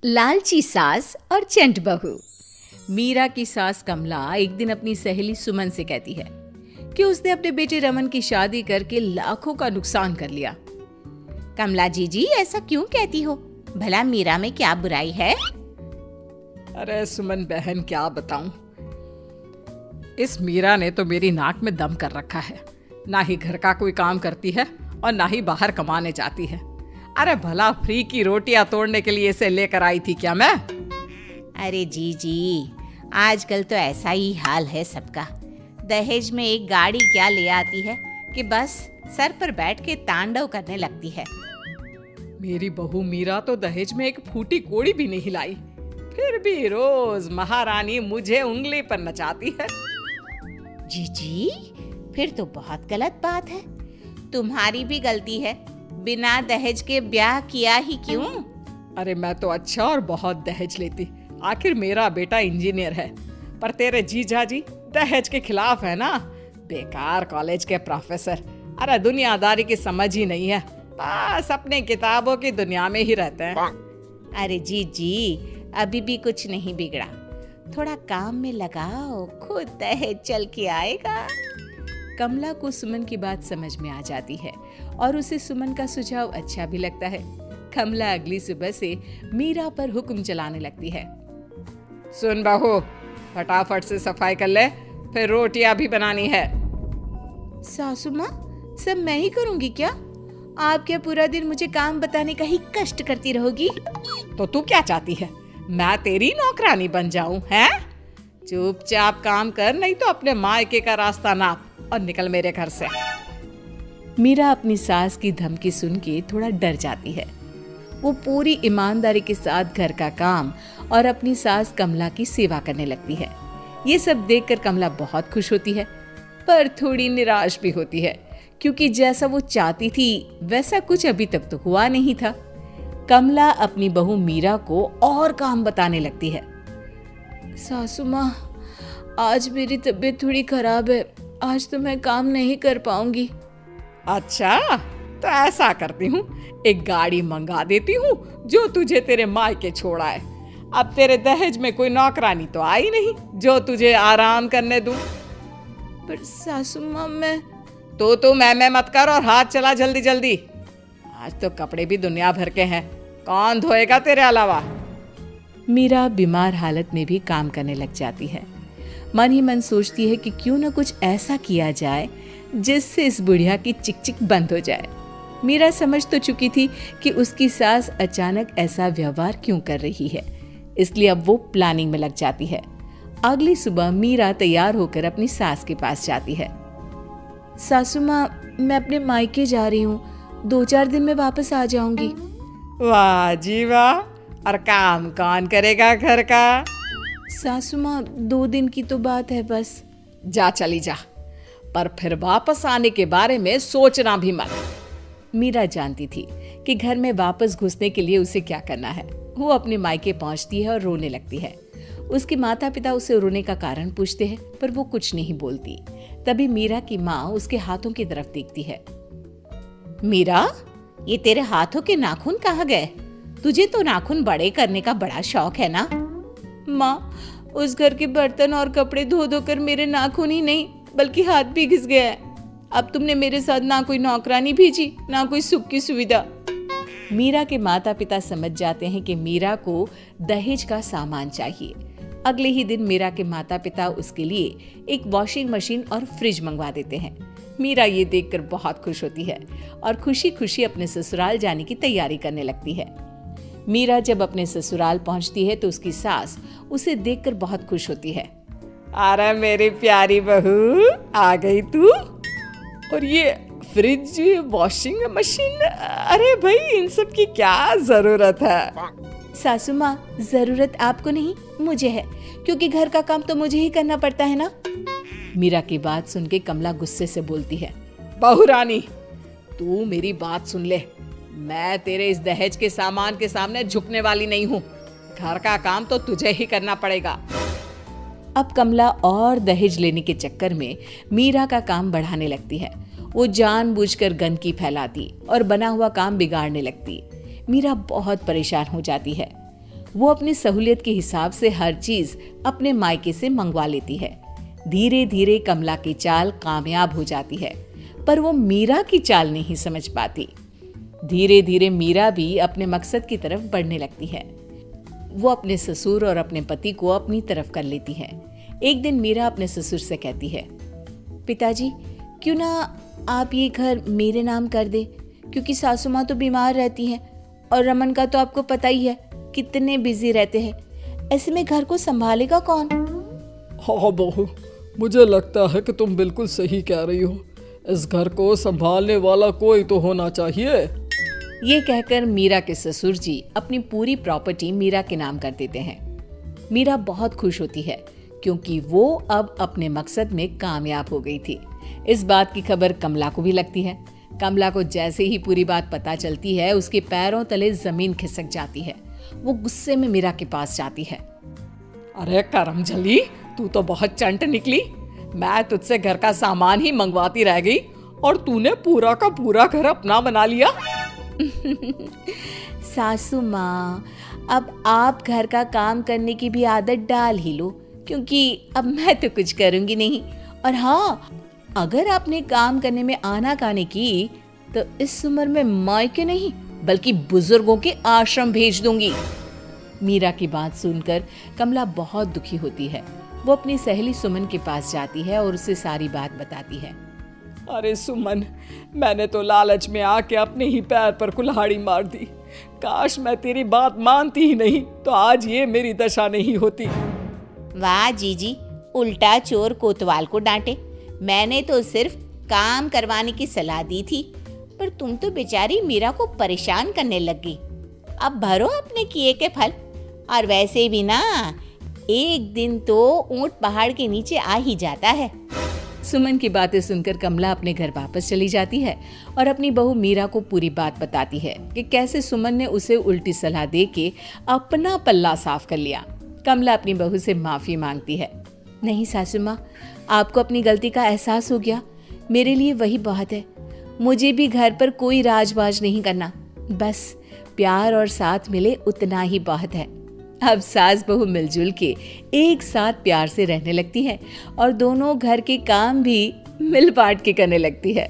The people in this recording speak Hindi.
लालची सास और चंट बहू। मीरा की सास कमला एक दिन अपनी सहेली सुमन से कहती है कि उसने अपने बेटे रमन की शादी करके लाखों का नुकसान कर लिया। कमला जी ऐसा क्यों कहती हो? भला मीरा में क्या बुराई है? अरे सुमन बहन क्या बताऊं, इस मीरा ने तो मेरी नाक में दम कर रखा है। ना ही घर का कोई काम करती है और ना ही बाहर कमाने जाती है। अरे भला फ्री की रोटियां तोड़ने के लिए इसे लेकर आई थी क्या मैं? अरे जी आजकल तो ऐसा ही हाल है सबका। दहेज में एक गाड़ी क्या ले आती है कि बस सर पर बैठ के तांडव करने लगती है। मेरी बहू मीरा तो दहेज में एक फूटी कोड़ी भी नहीं लाई, फिर भी रोज महारानी मुझे उंगली पर नचाती है। जी फिर तो बहुत गलत बात है। तुम्हारी भी गलती है, बिना दहेज के ब्याह किया ही क्यों? अरे मैं तो अच्छा और बहुत दहेज लेती, आखिर मेरा बेटा इंजीनियर है। पर तेरे जीजा जी दहेज के खिलाफ है ना, बेकार कॉलेज के प्रोफेसर। अरे दुनियादारी की समझ ही नहीं है, बस अपने किताबों की दुनिया में ही रहते हैं। अरे जी अभी भी कुछ नहीं बिगड़ा, थोड़ा काम में लगाओ, खुद दहेज चल के आएगा। कमला को सुमन की बात समझ में आ जाती है और उसे सुमन का सुझाव अच्छा भी लगता है। कमला अगली सुबह से मीरा पर हुक्म चलाने लगती है। सुन बहू, फटाफट से सफाई कर ले, फिर रोटियां भी बनानी है। सासू माँ, सब मैं ही करूँगी क्या? आप क्या पूरा दिन मुझे काम बताने का ही कष्ट करती रहोगी? तो तू क्या चाहती है, मैं तेरी नौकरानी बन जाऊं? हैं? चुपचाप काम कर, नहीं तो अपने मायके का रास्ता नाप और निकल मेरे घर से। मीरा अपनी सास की धमकी सुन के थोड़ा डर जाती है। वो पूरी ईमानदारी के साथ घर का काम और अपनी सास कमला की सेवा करने लगती है। ये सब देखकर कमला बहुत खुश होती है, पर थोड़ी निराश भी होती है, क्योंकि जैसा वो चाहती थी वैसा कुछ अभी तक तो हुआ नहीं था। कमला अपनी बहू मीरा को और काम बताने लगती है। सासू माँ, आज मेरी तबीयत थोड़ी खराब है, आज तो मैं काम नहीं कर पाऊंगी। अच्छा, तो ऐसा करती हूँ, एक गाड़ी मंगा देती हूँ जो तुझे तेरे मायके छोड़ा है। अब तेरे दहेज में कोई नौकरानी तो आई नहीं जो तुझे आराम करने दूं। पर सासू माँ मैं तो मैं मत कर और हाथ चला जल्दी जल्दी। आज तो कपड़े भी दुनिया भर के हैं, कौन धोएगा तेरे अलावा? मीरा बीमार हालत में भी काम करने लग जाती है। मन ही मन सोचती है कि क्यों न कुछ ऐसा किया जाए जिससे इस बुढ़िया की चिक बंद हो जाए। मीरा समझ तो चुकी थी कि उसकी सास अचानक ऐसा व्यवहार क्यों कर रही है, इसलिए अब वो प्लानिंग में लग जाती है। अगली सुबह मीरा तैयार होकर अपनी सास के पास जाती है। सासू माँ, मैं अपने मायके जा रही हूँ, 2-4 दिन में वापस आ जाऊंगी। वाह जी वाह, और काम कौन करेगा घर का? सासू माँ, 2 दिन की तो बात है बस। जा चली जा, पर फिर वापस आने के बारे में सोचना भी मत। मीरा जानती थी कि घर में वापस घुसने के लिए उसे क्या करना है। वो अपने मायके पहुंचती है और रोने लगती है। उसके माता पिता उसे रोने का कारण पूछते हैं, पर वो कुछ नहीं बोलती। तभी मीरा की माँ उसके हाथों की तरफ देखती है। मीरा, ये तेरे हाथों के नाखून कहाँ गए? तुझे तो नाखून बड़े करने का बड़ा शौक है ना? माँ, उस घर के बर्तन और कपड़े धो धो कर मेरे नाखून ही नहीं बल्कि हाथ भी घिस गया है। अब तुमने मेरे साथ ना कोई नौकरानी भेजी, ना कोई सुख की सुविधा। मीरा के माता पिता समझ जाते हैं कि मीरा को दहेज का सामान चाहिए। अगले ही दिन मीरा के माता पिता उसके लिए एक वॉशिंग मशीन और फ्रिज मंगवा देते हैं। मीरा ये देखकर बहुत खुश होती है और खुशी खुशी अपने ससुराल जाने की तैयारी करने लगती है। मीरा जब अपने ससुराल पहुंचती है तो उसकी सास उसे देखकर बहुत खुश होती है। अरे मेरी प्यारी बहू, आ गई तू? और ये फ्रिज, वॉशिंग मशीन, अरे भाई इन सब की क्या जरूरत है? सासू माँ, जरूरत आपको नहीं मुझे है, क्योंकि घर का काम तो मुझे ही करना पड़ता है ना। मीरा की बात सुन के कमला गुस्से से बोलती है। बहू रानी, तू मेरी बात सुन ले, मैं तेरे इस दहेज के सामान के सामने झुकने वाली नहीं हूँ। घर का काम तो तुझे ही करना पड़ेगा। अब कमला और दहेज लेने के चक्कर में मीरा का काम बढ़ाने लगती है। वो जानबूझकर गंदगी फैलाती और बना हुआ काम बिगाड़ने लगती। मीरा बहुत परेशान हो जाती है। वो अपनी सहूलियत के हिसाब से हर चीज अपने मायके से मंगवा लेती है। धीरे धीरे कमला की चाल कामयाब हो जाती है, पर वो मीरा की चाल नहीं समझ पाती। धीरे धीरे मीरा भी अपने मकसद की तरफ बढ़ने लगती है। वो अपने ससुर और अपने पति को अपनी तरफ कर लेती है। एक दिन मीरा अपने ससुर से कहती है, पिताजी क्यों ना आप ये घर मेरे नाम कर दे, क्योंकि सासू माँ तो बीमार रहती हैं और रमन का तो आपको पता ही है कितने बिजी रहते हैं। ऐसे में घर को संभालेगा कौन? हाँ बहू, मुझे लगता है कि तुम बिल्कुल सही कह रही हो। इस घर को संभालने वाला कोई तो होना चाहिए। ये कहकर मीरा के ससुर जी अपनी पूरी प्रॉपर्टी मीरा के नाम कर देते हैं। मीरा बहुत खुश होती है क्योंकि वो अब अपने मकसद में कामयाब हो गई थी। इस बात की खबर कमला को भी लगती है। कमला को जैसे ही पूरी बात पता चलती है, उसके पैरों तले जमीन खिसक जाती है। वो गुस्से में मीरा के पास जाती है। अरे करमजली, तू तो बहुत चंट निकली। मैं तुझसे घर का सामान ही मंगवाती रह गई और तूने पूरा का पूरा घर अपना बना लिया। सासू माँ, अब आप घर का काम करने की भी आदत डाल ही लो, क्योंकि अब मैं तो कुछ करूंगी नहीं। और हाँ, अगर आपने काम करने में आनाकानी की तो इस उम्र में मायके नहीं बल्कि बुजुर्गों के आश्रम भेज दूंगी। मीरा की बात सुनकर कमला बहुत दुखी होती है। वो अपनी सहेली सुमन के पास जाती है और उसे सारी बात बताती है। अरे सुमन, मैंने तो लालच में आके अपने ही पैर पर कुल्हाड़ी मार दी। काश मैं तेरी बात मानती ही नहीं तो आज ये मेरी दशा नहीं होती। वाह जीजी, उल्टा चोर कोतवाल को डांटे। मैंने तो सिर्फ काम करवाने की सलाह दी थी, पर तुम तो बेचारी मीरा को परेशान करने लग गई। अब भरो अपने किए के फल। और वैसे भी ना, एक दिन तो ऊंट पहाड़ के नीचे आ ही जाता है। सुमन की बातें सुनकर कमला अपने घर वापस चली जाती है और अपनी बहू मीरा को पूरी बात बताती है कि कैसे सुमन ने उसे उल्टी सलाह देके अपना पल्ला साफ कर लिया। कमला अपनी बहू से माफी मांगती है। नहीं सासू माँ, आपको अपनी गलती का एहसास हो गया, मेरे लिए वही बहुत है। मुझे भी घर पर कोई राजबाज नहीं करना, बस प्यार और साथ मिले उतना ही बहुत है। अब सास बहू मिलजुल के एक साथ प्यार से रहने लगती हैं और दोनों घर के काम भी मिल बांट के करने लगती है।